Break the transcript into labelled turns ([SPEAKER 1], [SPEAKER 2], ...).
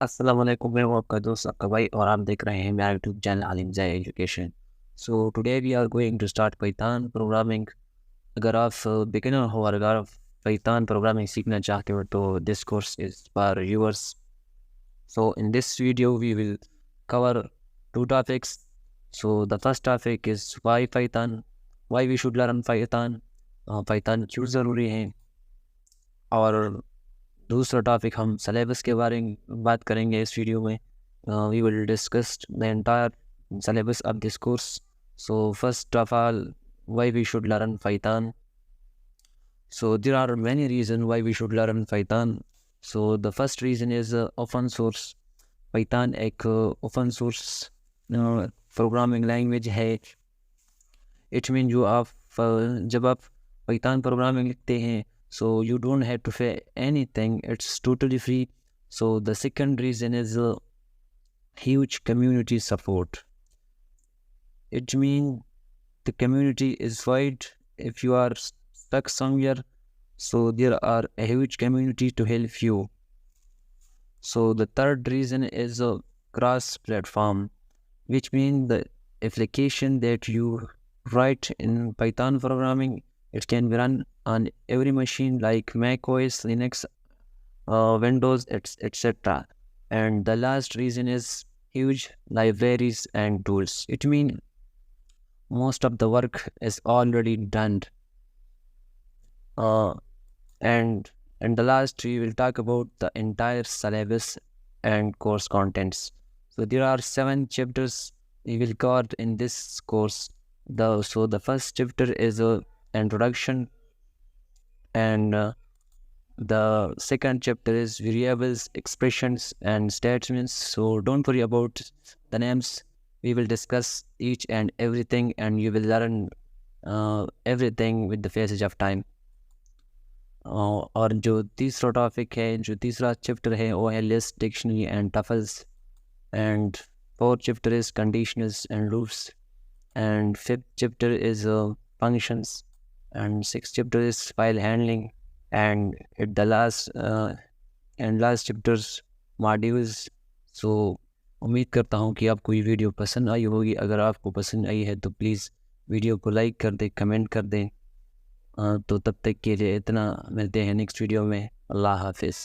[SPEAKER 1] अस्सलाम वालेकुम, मैं हूँ आपका दोस्त आपका भाई और आप देख रहे हैं मेरा YouTube channel Alim Zai education. So today we are going to start Python programming. अगर आप बिगिनर हो और अगर आप पाइथन प्रोग्रामिंग सीखना चाहते हो तो this course is for yours. So in this video we will cover two topics. So the first topic is why Python, why we should learn Python, Python क्यों ज़रूरी है। और दूसरा टॉपिक हम सिलेबस के बारे में बात करेंगे इस वीडियो में। We will discuss the entire syllabus of this course. So first of all, why we should learn Python. So there are many reasons why we should learn Python. So the first reason is open source. Python एक open source programming language है। It mean जो आप जब आप Python programming लिखते हैं, so you don't have to pay anything, it's totally free. So the second reason is huge community support. It means the community is wide. If you are stuck somewhere, so there are a huge community to help you. So the third reason is a cross platform, which means the application that you write in Python programming, it can be run on every machine like Mac OS, Linux, Windows, etc. And the last reason is huge libraries and tools. It means most of the work is already done. Uh, and the last we will talk about the entire syllabus and course contents. So there are 7 chapters we will cover in this course. The first chapter is a introduction, and the second chapter is variables, expressions, and statements. So don't worry about the names. We will discuss each and everything, and you will learn everything with the passage of time. और जो तीसरा topic है, जो तीसरा chapter है वो है list, dictionary and tuples, and fourth chapter is conditionals and loops, and fifth chapter is functions, and sixth chapter is file handling, and at the last chapters modules. So उम्मीद करता हूँ कि आपको ये वीडियो पसंद आई होगी। अगर आपको पसंद आई है तो प्लीज़ वीडियो को लाइक कर दें, कमेंट कर दें। तो तब तक के लिए इतना, मिलते हैं नेक्स्ट वीडियो में। अल्लाह हाफिज़।